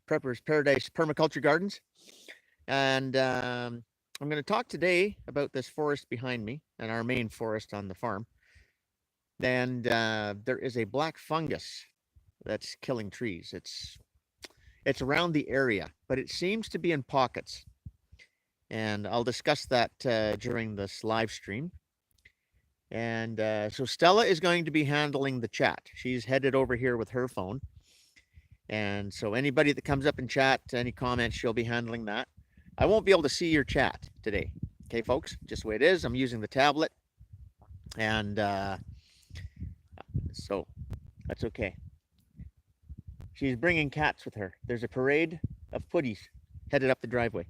Prepper's Paradise Permaculture Gardens. And I'm going to talk today about this forest behind me and our main forest on the farm. And there is a black fungus that's killing trees. It's around the area, but it seems to be in pockets. And I'll discuss that during this live stream. And so Stella is going to be handling the chat. She's headed over here with her phone. And so anybody that comes up in chat, any comments, she'll be handling that. I won't be able to see your chat today. Okay, folks, just the way it is. I'm using the tablet. And so that's okay. She's bringing cats with her. There's a parade of putties headed up the driveway.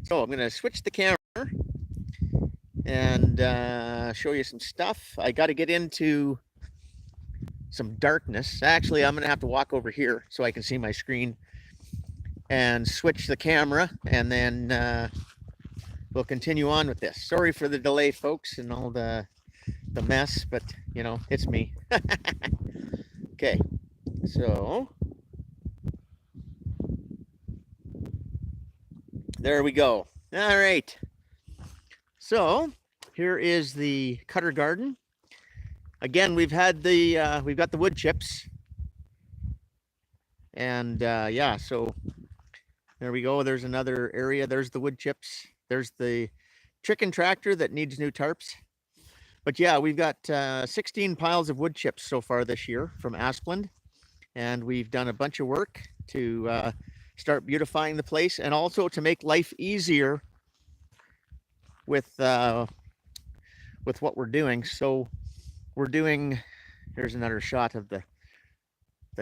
So I'm going to switch the camera and show you some stuff. I got to get into some darkness. Actually, I'm going to have to walk over here so I can see my screen and switch the camera, and then we'll continue on with this. Sorry for the delay, folks, and all the mess, but you know, it's me. Okay, so there we go. All right, so here is the cutter garden. Again, we've got the wood chips, and yeah, so there we go. There's another area. There's the wood chips. There's the chicken tractor that needs new tarps. But yeah, we've got 16 piles of wood chips so far this year from Asplund, and we've done a bunch of work to start beautifying the place and also to make life easier with what we're doing. So we're doing, here's another shot of the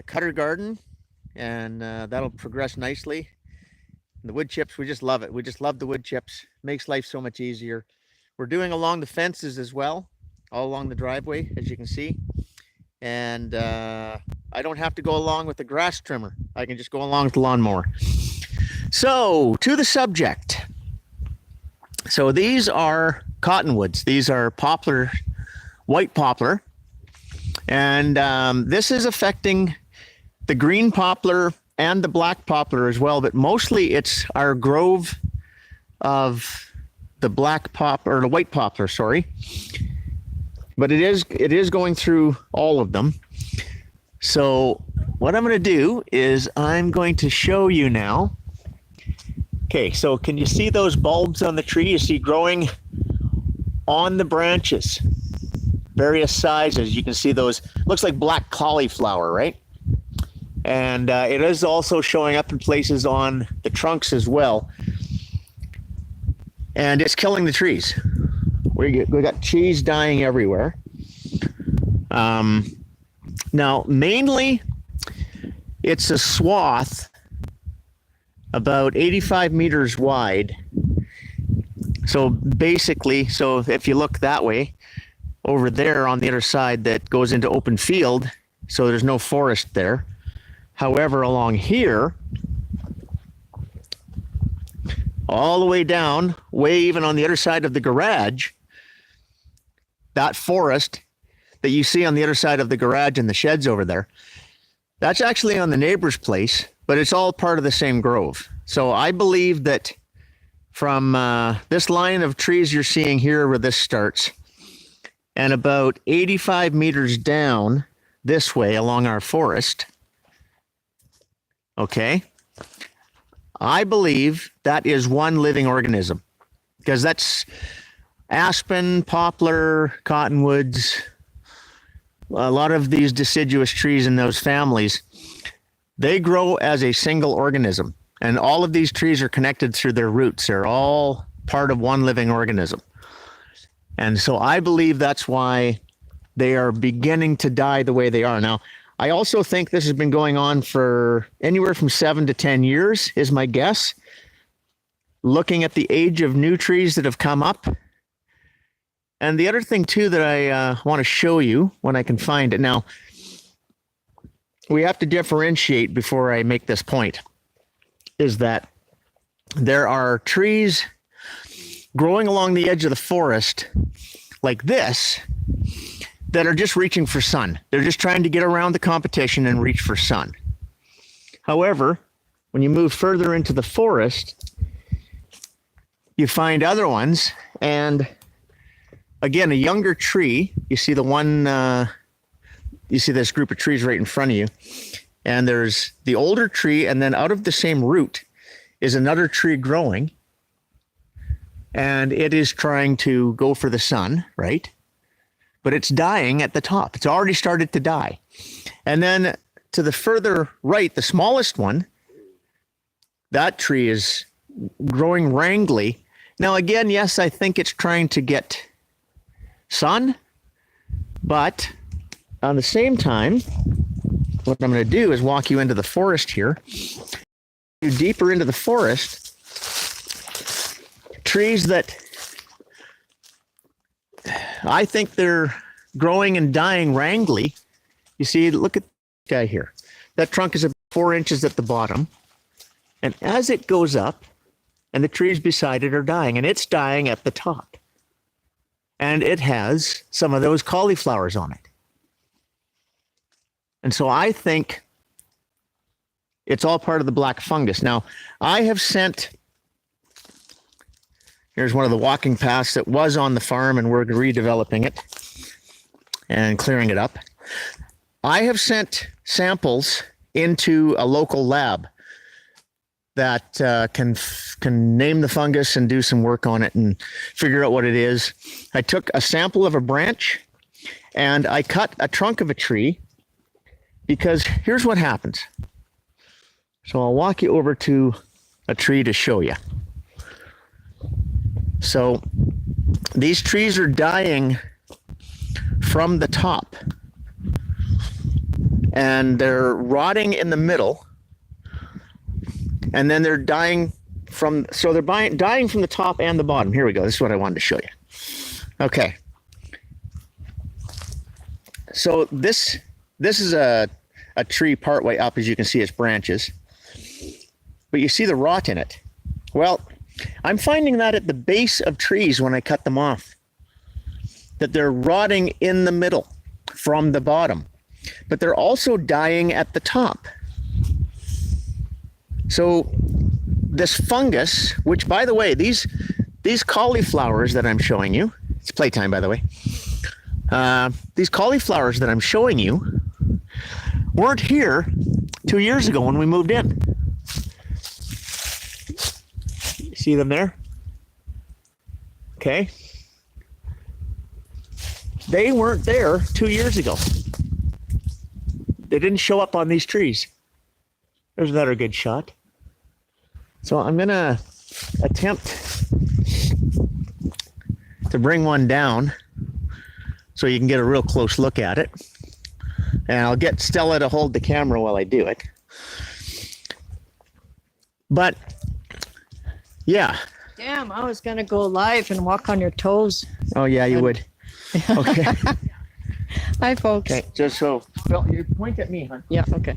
cutter garden, and that'll progress nicely. And the wood chips, we just love it. We just love the wood chips. Makes life so much easier. We're doing along the fences as well, all along the driveway, as you can see. And I don't have to go along with the grass trimmer. I can just go along with the lawnmower. So, to the subject. So these are cottonwoods. These are poplar, white poplar. And this is affecting the green poplar and the black poplar as well, but mostly it's our grove of the black poplar, or the white poplar, sorry. But it is going through all of them. So what I'm going to do is I'm going to show you now. Okay, so can you see those bulbs on the tree? You see growing on the branches, various sizes. You can see those, looks like black cauliflower, right? And it is also showing up in places on the trunks as well. And it's killing the trees. We got trees dying everywhere. Now, mainly, it's a swath about 85 meters wide. So basically, so if you look that way, over there on the other side that goes into open field, so there's no forest there. However, along here, all the way down, way even on the other side of the garage, that forest that you see on the other side of the garage and the sheds over there, that's actually on the neighbor's place, but it's all part of the same grove. So I believe that from this line of trees you're seeing here where this starts, and about 85 meters down this way along our forest, okay, I believe that is one living organism, because that's aspen, poplar, cottonwoods, a lot of these deciduous trees in those families, they grow as a single organism, and all of these trees are connected through their roots. They're all part of one living organism. And so I believe that's why they are beginning to die the way they are now. I also think this has been going on for anywhere from 7 to 10 years, is my guess. Looking at the age of new trees that have come up. And the other thing, too, that I want to show you when I can find it. Now, we have to differentiate before I make this point, is that there are trees growing along the edge of the forest like this that are just reaching for sun. They're just trying to get around the competition and reach for sun. However, when you move further into the forest, you find other ones. And again, a younger tree, you see the one, you see this group of trees right in front of you. And there's the older tree, and then out of the same root is another tree growing. And it is trying to go for the sun, right? But it's dying at the top. It's already started to die. And then to the further right, the smallest one, that tree is growing wrangly. Now, again, yes, I think it's trying to get sun, but on the same time, what I'm going to do is walk you into the forest here. You deeper into the forest, trees that I think they're growing and dying wrangly. You see, look at this guy here. That trunk is about 4 inches at the bottom. And as it goes up, and the trees beside it are dying, and it's dying at the top. And it has some of those cauliflowers on it. And so I think it's all part of the black fungus. Now, I have sent, here's one of the walking paths that was on the farm, and we're redeveloping it and clearing it up. I have sent samples into a local lab that can name the fungus and do some work on it and figure out what it is. I took a sample of a branch and I cut a trunk of a tree, because here's what happens. So I'll walk you over to a tree to show you. So these trees are dying from the top, and they're rotting in the middle, and then they're dying from, so they're dying from the top and the bottom. Here we go. This is what I wanted to show you. Okay. So this is a tree partway up, as you can see its branches, but you see the rot in it. Well, I'm finding that at the base of trees when I cut them off, that they're rotting in the middle from the bottom, but they're also dying at the top. So this fungus, which, by the way, these cauliflowers that I'm showing you, it's playtime, by the way. These cauliflowers that I'm showing you weren't here 2 years ago when we moved in. See them there? Okay. They weren't there 2 years ago. They didn't show up on these trees. There's another good shot. So I'm going to attempt to bring one down so you can get a real close look at it. And I'll get Stella to hold the camera while I do it. But yeah. Damn, I was going to go live and walk on your toes. Oh, yeah, you would. Okay. Hi, folks. Okay, just so, Phil, you point at me, huh? Yeah, okay.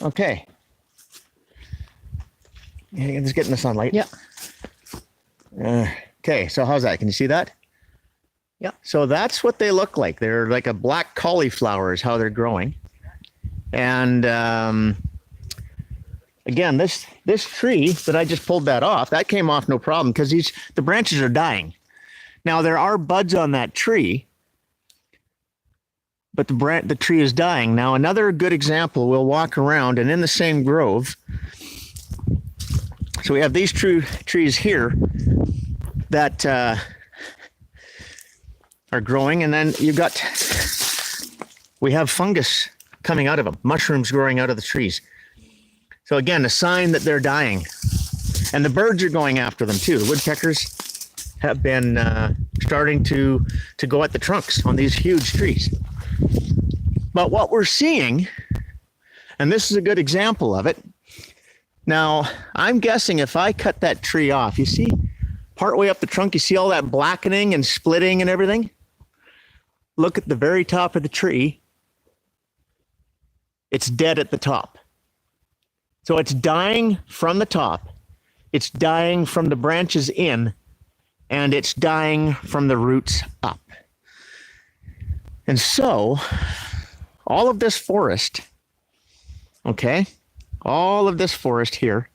Okay. Yeah, just getting the sunlight. Yeah. Okay, so how's that? Can you see that? Yeah. So that's what they look like. They're like a black cauliflower is how they're growing. And again, this tree that I just pulled that off, that came off no problem, because the branches are dying. Now there are buds on that tree, but the tree is dying. Now another good example, we'll walk around, and in the same grove, so we have these trees here that are growing, and then we have fungus coming out of them, mushrooms growing out of the trees. So again, a sign that they're dying. And the birds are going after them too. The woodpeckers have been starting to go at the trunks on these huge trees. But what we're seeing, and this is a good example of it. Now, I'm guessing if I cut that tree off, you see partway up the trunk, you see all that blackening and splitting and everything? Look at the very top of the tree. It's dead at the top. So it's dying from the top, it's dying from the branches in, and it's dying from the roots up. And so all of this forest, okay, all of this forest here,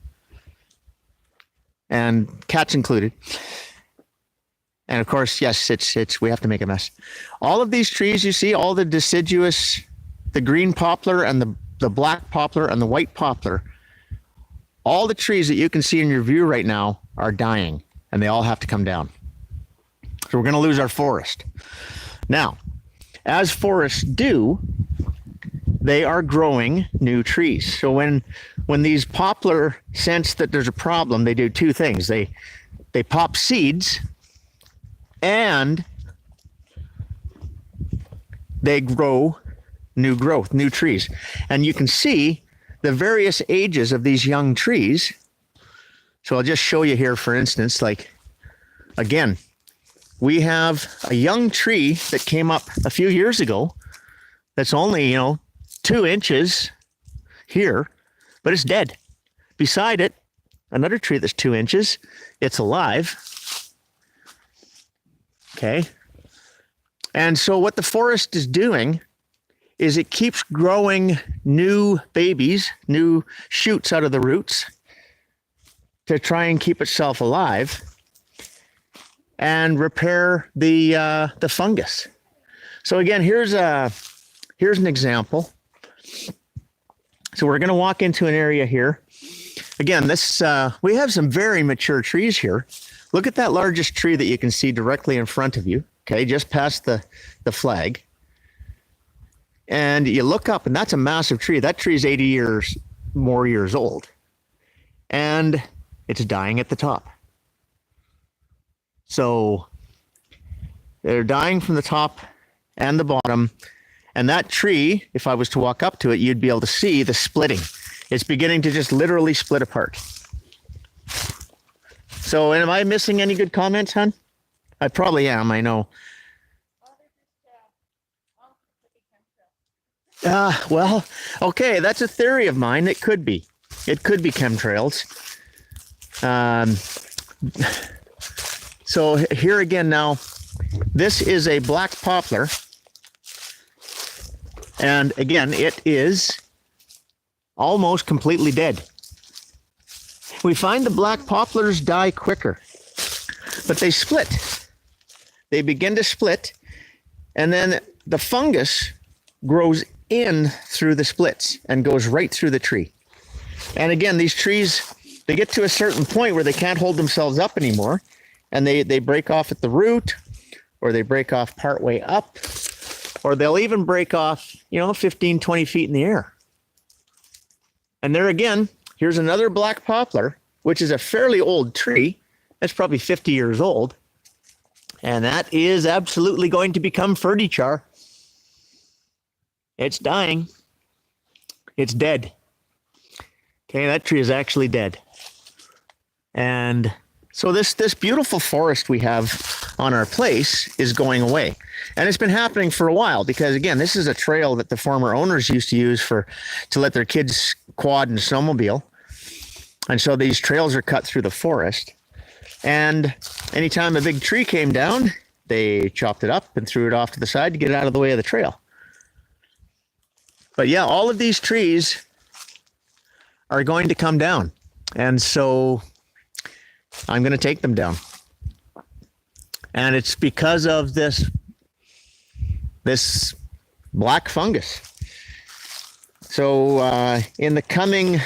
and cats included, and of course, yes, it's we have to make a mess. All of these trees you see, all the deciduous, the green poplar and the black poplar and the white poplar, all the trees that you can see in your view right now are dying, and they all have to come down. So we're going to lose our forest. Now, as forests do, they are growing new trees. So when these poplar sense that there's a problem, they do two things. They pop seeds, and they grow new growth, new trees. And you can see the various ages of these young trees. So I'll just show you here, for instance, like, again, we have a young tree that came up a few years ago that's only, 2 inches here, but it's dead. Beside it, another tree that's 2 inches, it's alive. Okay. And so what the forest is doing is it keeps growing new babies, new shoots out of the roots to try and keep itself alive and repair the fungus. So again, here's an example. So we're going to walk into an area here. Again, this we have some very mature trees here. Look at that largest tree that you can see directly in front of you. Okay, just past the flag. And you look up, and that's a massive tree. That tree is 80 years old. And it's dying at the top. So they're dying from the top and the bottom. And that tree, if I was to walk up to it, you'd be able to see the splitting. It's beginning to just literally split apart. So am I missing any good comments, hon? I probably am, I know. Well, okay, that's a theory of mine. It could be. It could be chemtrails. So here again now, this is a black poplar. And again, it is almost completely dead. We find the black poplars die quicker, but they split. They begin to split, and then the fungus grows in through the splits and goes right through the tree. And again, these trees, they get to a certain point where they can't hold themselves up anymore, and they break off at the root, or they break off partway up, or they'll even break off, 15, 20 feet in the air. And there again, here's another black poplar, which is a fairly old tree. That's probably 50 years old. And that is absolutely going to become fertichar. It's dying. It's dead. Okay, that tree is actually dead. And so this beautiful forest we have on our place is going away. And it's been happening for a while because, again, this is a trail that the former owners used to use to let their kids quad and snowmobile. And so these trails are cut through the forest. And anytime a big tree came down, they chopped it up and threw it off to the side to get it out of the way of the trail. But yeah, all of these trees are going to come down. And so I'm going to take them down. And it's because of this black fungus. So in the coming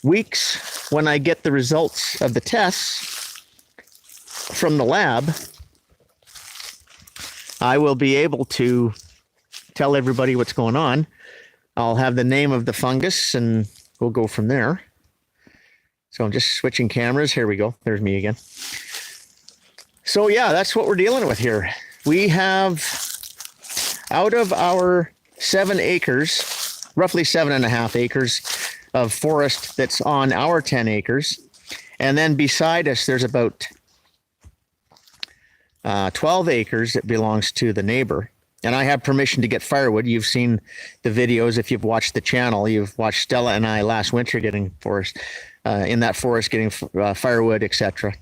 weeks, when I get the results of the tests from the lab, I will be able to tell everybody what's going on. I'll have the name of the fungus and we'll go from there. So I'm just switching cameras. Here we go. There's me again. So yeah, that's what we're dealing with here. We have, out of our 7 acres, roughly 7.5 acres of forest that's on our 10 acres. And then beside us, there's about 12 acres that belongs to the neighbor. And I have permission to get firewood. You've seen the videos. If you've watched the channel, you've watched Stella and I last winter getting forest in that forest getting firewood, etc.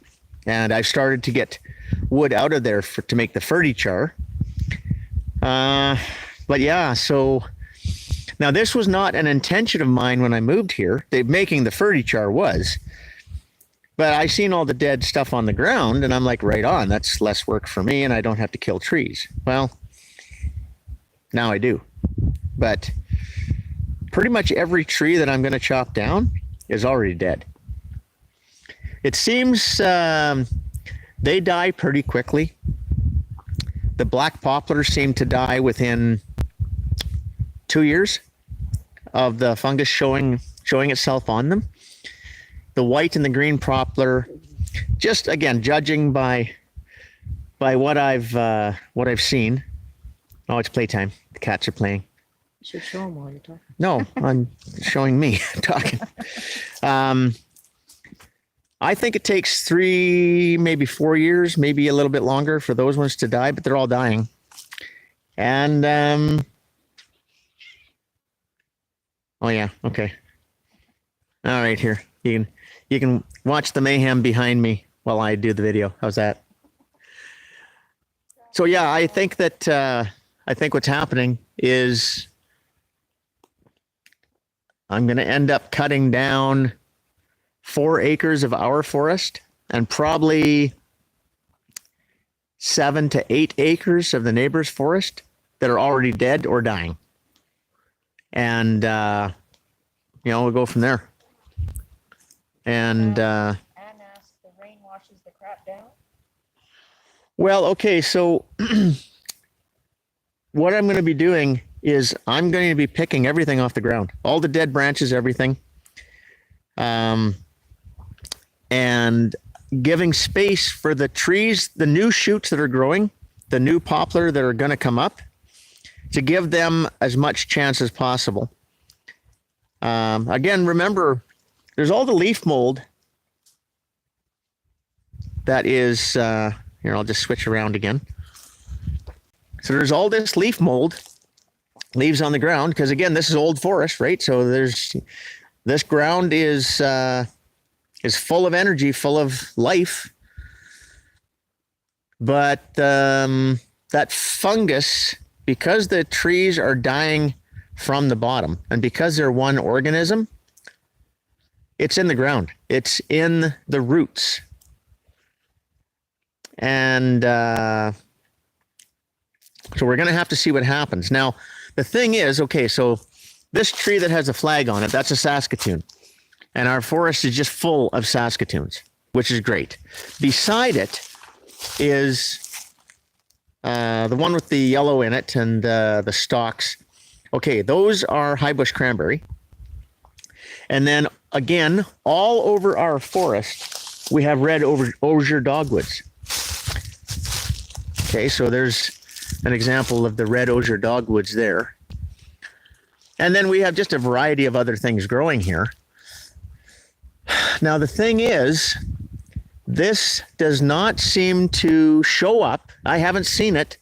And I've started to get wood out of there to make the ferty char. But yeah, so now this was not an intention of mine when I moved here. Making the ferty char was. But I seen all the dead stuff on the ground, and I'm like, right on, that's less work for me, and I don't have to kill trees. Well, now I do. But pretty much every tree that I'm going to chop down is already dead. It seems they die pretty quickly. The black poplars seem to die within 2 years of the fungus showing itself on them. The white and the green poplar, just again judging by what I've seen. Oh, it's playtime. The cats are playing. You should show them while you're talking. No, I'm showing me talking. I think it takes 3, maybe 4 years, maybe a little bit longer for those ones to die, but they're all dying. And oh yeah, okay. All right, here you can watch the mayhem behind me while I do the video. How's that? So yeah, I think what's happening is I'm going to end up cutting down 4 acres of our forest and probably 7 to 8 acres of the neighbor's forest that are already dead or dying. And, we'll go from there. And Anne asked, the rain washes the crap down? well, okay, so what I'm going to be doing is I'm going to be picking everything off the ground, all the dead branches, everything, and giving space for the trees, the new shoots that are growing, the new poplar that are going to come up, to give them as much chance as possible. Again, remember, there's all the leaf mold that is, here, I'll just switch around again. So there's all this leaf mold, leaves on the ground, because again, this is old forest, right? So this ground is full of energy, full of life. But that fungus, because the trees are dying from the bottom, and because they're one organism, it's in the ground. It's in the roots. And so we're going to have to see what happens. Now, the thing is, okay, so this tree that has a flag on it, that's a Saskatoon. And our forest is just full of Saskatoons, which is great. Beside it is the one with the yellow in it and the stalks. Okay, those are high bush cranberry. And then again, all over our forest, we have red osier dogwoods. Okay, so there's an example of the red osier dogwoods there. And then we have just a variety of other things growing here. Now, the thing is, this does not seem to show up. I haven't seen it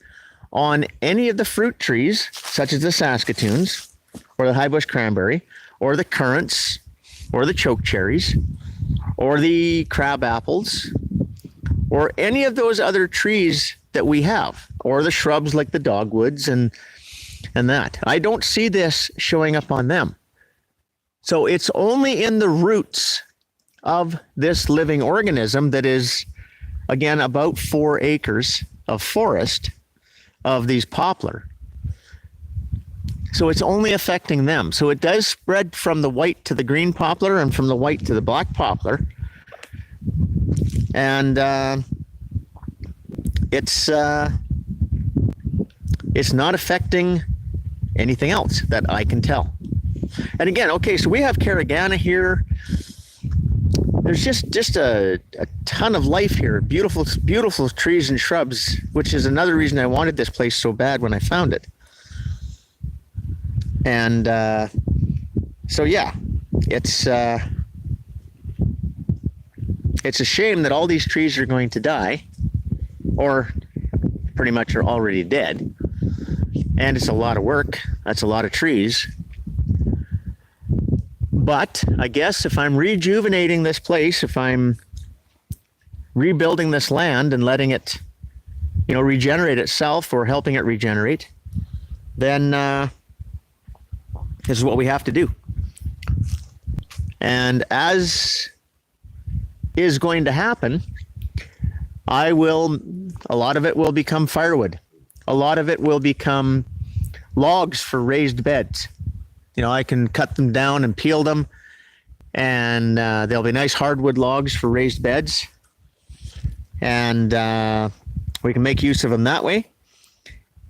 on any of the fruit trees, such as the Saskatoons, or the high bush cranberry, or the currants, or the choke cherries, or the crab apples, or any of those other trees that we have, or the shrubs like the dogwoods and that. I don't see this showing up on them. So it's only in the roots of this living organism that is, again, about 4 acres of forest of these poplar. So it's only affecting them. So it does spread from the white to the green poplar and from the white to the black poplar. And it's not affecting anything else that I can tell. And again, okay, so we have Carigana here. There's just a ton of life here. Beautiful, beautiful trees and shrubs, which is another reason I wanted this place so bad when I found it. And so yeah, it's a shame that all these trees are going to die, or pretty much are already dead. And it's a lot of work. That's a lot of trees. But I guess if I'm rejuvenating this place, if I'm rebuilding this land and letting it, regenerate itself or helping it regenerate, then this is what we have to do. And as is going to happen, a lot of it will become firewood. A lot of it will become logs for raised beds. I can cut them down and peel them, and they'll be nice hardwood logs for raised beds. And we can make use of them that way.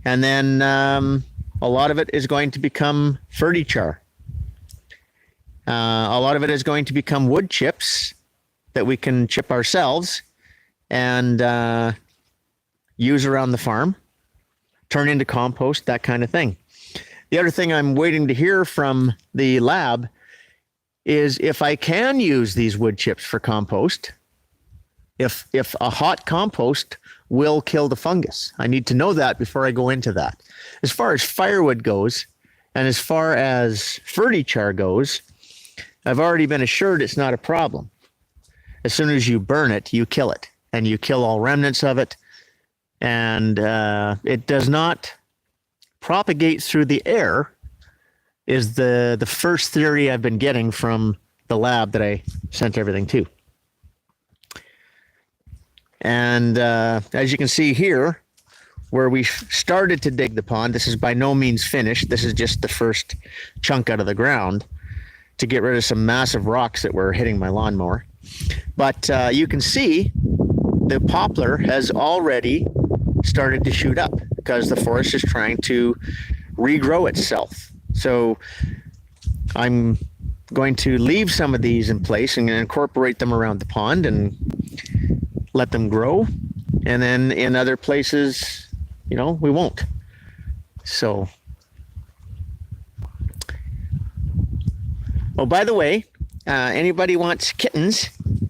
And then a lot of it is going to become furniture. A lot of it is going to become wood chips that we can chip ourselves and use around the farm, turn into compost, that kind of thing. The other thing I'm waiting to hear from the lab is if I can use these wood chips for compost, if a hot compost will kill the fungus. I need to know that before I go into that. As far as firewood goes, and as far as furniture goes, I've already been assured it's not a problem. As soon as you burn it, you kill it, and you kill all remnants of it, and it does not propagate through the air, is the first theory I've been getting from the lab that I sent everything to. And as you can see here, where we started to dig the pond, this is by no means finished. This is just the first chunk out of the ground to get rid of some massive rocks that were hitting my lawnmower. But you can see the poplar has already started to shoot up because the forest is trying to regrow itself. So I'm going to leave some of these in place and incorporate them around the pond and let them grow. And then in other places, we won't. So, oh, by the way, anybody wants kittens,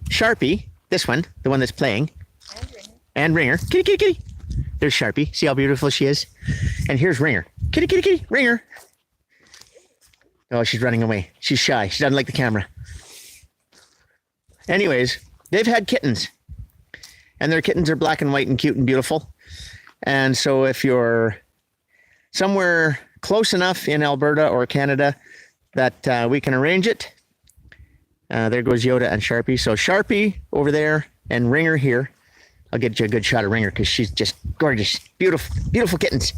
Sharpie, this one, the one that's playing, and Ringer. Kitty, kitty, kitty. There's Sharpie. See how beautiful she is? And here's Ringer. Kitty, kitty, kitty. Ringer. Oh, she's running away. She's shy. She doesn't like the camera. Anyways, they've had kittens. And their kittens are black and white and cute and beautiful. And so if you're somewhere close enough in Alberta or Canada that we can arrange it, there goes Yoda and Sharpie. So Sharpie over there and Ringer here. I'll get you a good shot of Ringer because she's just gorgeous. Beautiful, beautiful kittens.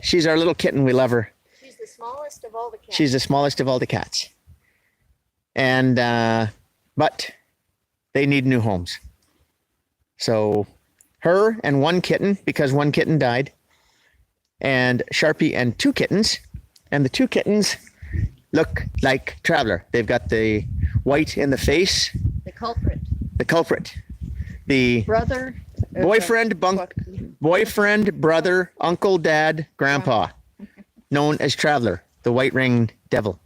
She's our little kitten. We love her. She's the smallest of all the cats. She's the smallest of all the cats. And, but they need new homes. So her and one kitten, because one kitten died, and Sharpie and two kittens. And the two kittens look like Traveler. They've got the white in the face. The culprit. The culprit. The Brother. boyfriend, brother, uncle, dad, grandpa, known as Traveler, the white-ringed devil.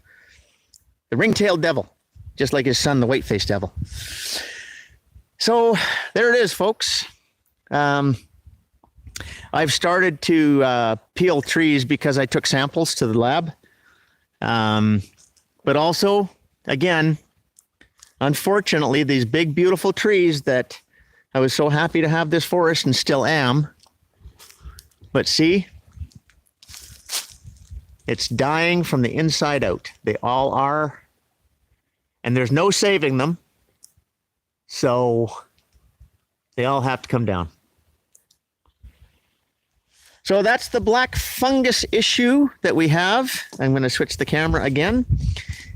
The ring-tailed devil, just like his son, the white-faced devil. So there it is, folks. I've started to peel trees because I took samples to the lab. But also, again, unfortunately, these big, beautiful trees that I was so happy to have this forest and still am. But see, it's dying from the inside out. They all are. And there's no saving them. So they all have to come down. So that's the black fungus issue that we have. I'm going to switch the camera again.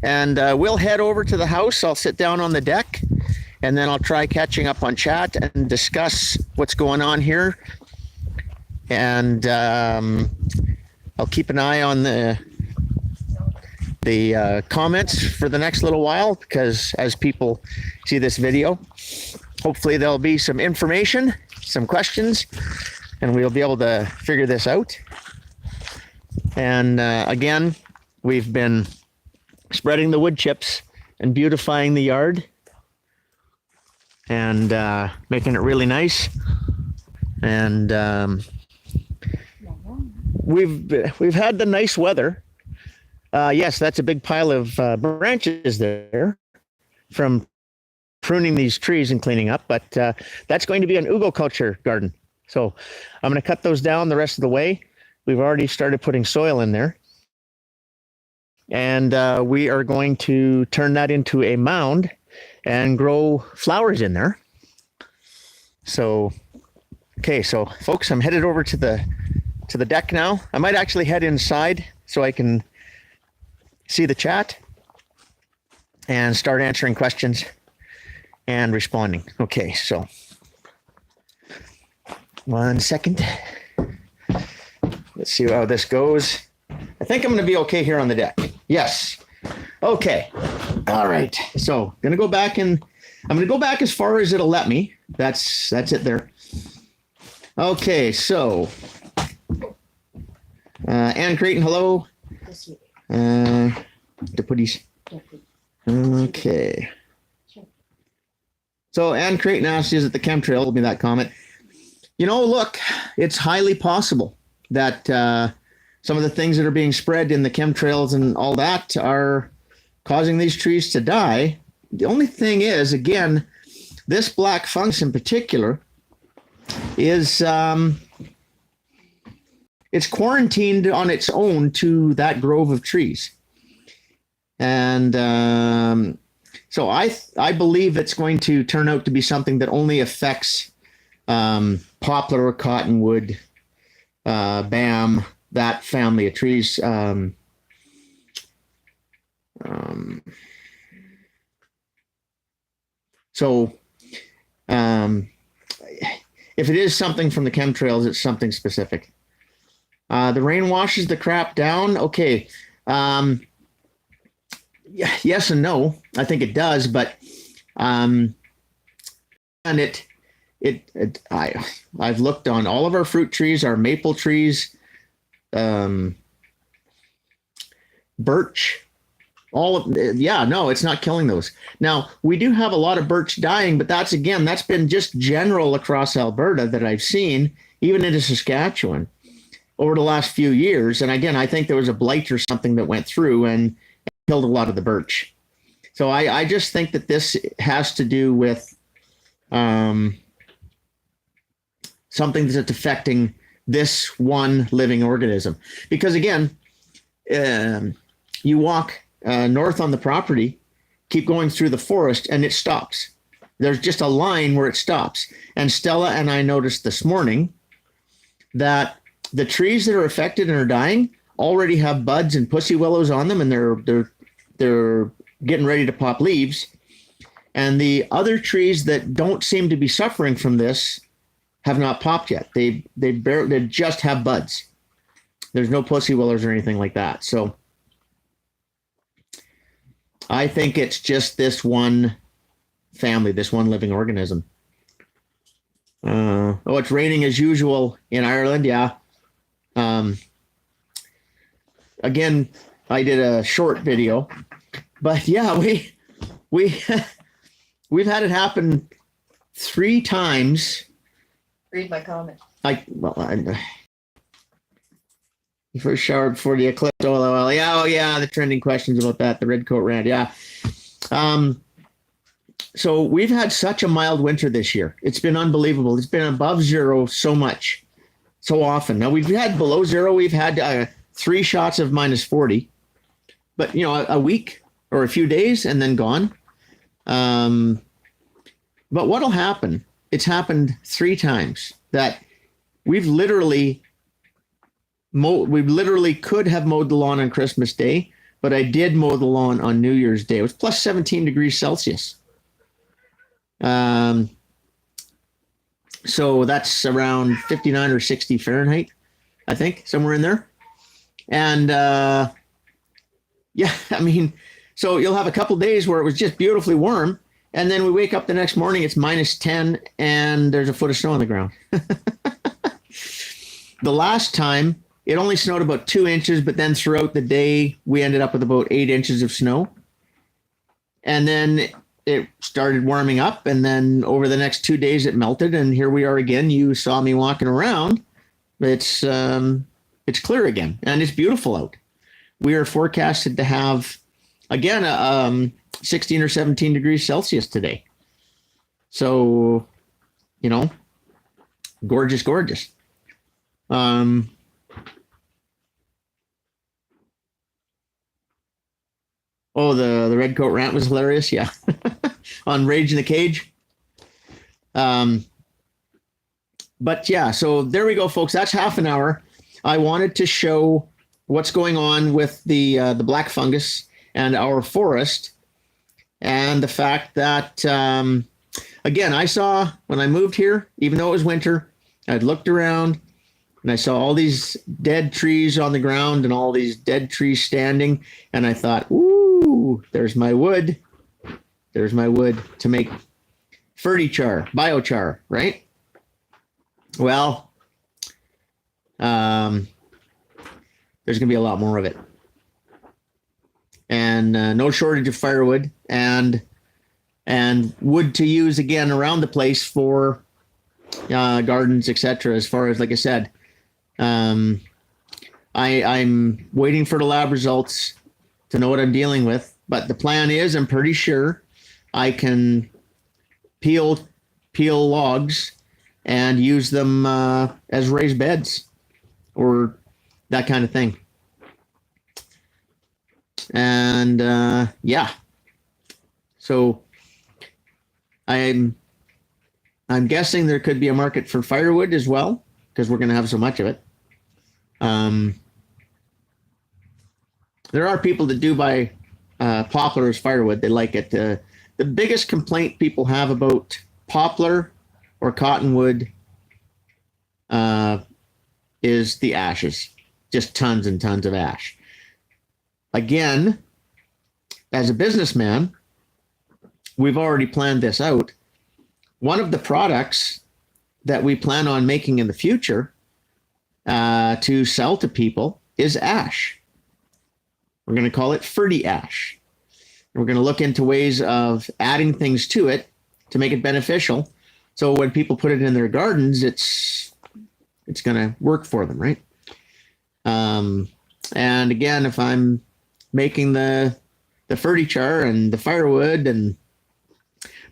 And we'll head over to the house. I'll sit down on the deck. And then I'll try catching up on chat and discuss what's going on here. And I'll keep an eye on the comments for the next little while, because as people see this video, hopefully there'll be some information, some questions, and we'll be able to figure this out. And again, we've been spreading the wood chips and beautifying the yard and making it really nice. And we've had the nice weather. Yes, that's a big pile of branches there from pruning these trees and cleaning up, but that's going to be an ugoculture garden. So I'm going to cut those down the rest of the way. We've already started putting soil in there. And we are going to turn that into a mound and grow flowers in there. So, okay, so folks, I'm headed over to the deck now. I might actually head inside so I can see the chat and start answering questions and responding. Okay, so 1 second. Let's see how this goes. I think I'm going to be okay here on the deck. Yes. Okay. All right. So I'm going to go back as far as it'll let me. That's it there. Okay. So, Ann Creighton, hello. Deputies. Okay. So Ann Creighton asked, is it the chemtrail? Will be that comment. You know, look, it's highly possible that some of the things that are being spread in the chemtrails and all that are causing these trees to die. The only thing is, again, this black fungus in particular is it's quarantined on its own to that grove of trees. And so I believe it's going to turn out to be something that only affects poplar, cottonwood, BAM, that family of trees. So if it is something from the chemtrails, it's something specific. The rain washes the crap down. Okay. Yes and no. I think it does, but and I've looked on all of our fruit trees, our maple trees, birch, no, it's not killing those. Now, we do have a lot of birch dying, but that's been just general across Alberta that I've seen, even into Saskatchewan over the last few years. And again, I think there was a blight or something that went through and killed a lot of the birch. So I just think that this has to do with something that's affecting this one living organism. Because again, you walk north on the property, keep going through the forest, and it stops. There's just a line where it stops. And Stella and I noticed this morning that the trees that are affected and are dying already have buds and pussy willows on them, and they're getting ready to pop leaves. And the other trees that don't seem to be suffering from this have not popped yet. They just have buds. There's no pussy willows or anything like that. So I think it's just this one family, this one living organism. It's raining as usual in Ireland. Yeah. Again, I did a short video, but yeah, we've had it happen 3 times. Read my comment. You first showered before the eclipse. Oh yeah, the trending questions about that, the red coat rant. Yeah. So we've had such a mild winter this year. It's been unbelievable. It's been above zero so much, so often. Now we've had below zero. We've had 3 shots of minus 40, but a week or a few days and then gone. But what'll happen? It's happened 3 times that we've literally could have mowed the lawn on Christmas Day, but I did mow the lawn on New Year's Day. It was plus 17 degrees Celsius. So that's around 59 or 60 Fahrenheit, I think, somewhere in there. And so you'll have a couple days where it was just beautifully warm, and then we wake up the next morning, it's minus 10, and there's a foot of snow on the ground. The last time, it only snowed about 2 inches, but then throughout the day, we ended up with about 8 inches of snow. And then it started warming up, and then over the next 2 days, it melted, and here we are again. You saw me walking around. It's clear again, and it's beautiful out. we are forecasted to have, again, 16 or 17 degrees Celsius today. So, you know, gorgeous, gorgeous. Oh, the red coat rant was hilarious. Yeah. On Rage in the Cage. But yeah, so there we go, folks. That's half an hour. I wanted to show what's going on with the black fungus and our forest, and the fact that, again, I saw when I moved here, even though it was winter, I'd looked around and I saw all these dead trees on the ground and all these dead trees standing, and I thought, ooh, there's my wood. There's my wood to make fertichar, biochar, right? Well, there's going to be a lot more of it. And no shortage of firewood and wood to use again around the place for gardens, etc. As far as, like I said, I'm waiting for the lab results to know what I'm dealing with. But the plan is, I'm pretty sure I can peel logs and use them as raised beds or that kind of thing. And yeah, so I'm guessing there could be a market for firewood as well, because we're going to have so much of it. There are people that do buy poplar as firewood. They like it. The biggest complaint people have about poplar or cottonwood is the ashes, just tons and tons of ash. Again, as a businessman, we've already planned this out. One of the products that we plan on making in the future to sell to people is ash. We're going to call it Ferti ash. We're going to look into ways of adding things to it to make it beneficial. So when people put it in their gardens, it's going to work for them, right? And again, if I'm making the fertichar and the firewood and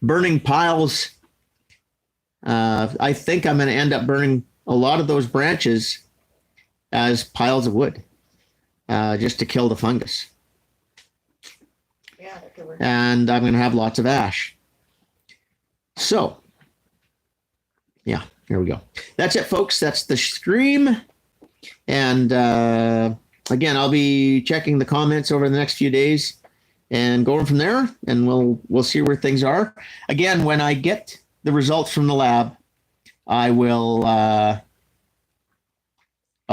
burning piles, I think I'm going to end up burning a lot of those branches as piles of wood, just to kill the fungus. Yeah, that could work. And I'm going to have lots of ash. So, yeah, here we go. That's it, folks. That's the stream. And again, I'll be checking the comments over the next few days and going from there, and we'll see where things are. Again, when I get the results from the lab, I will I'll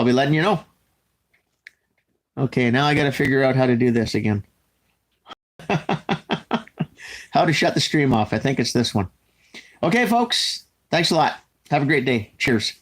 be letting you know. Okay, now I got to figure out how to do this again. How to shut the stream off. I think it's this one. Okay, folks. Thanks a lot. Have a great day. Cheers.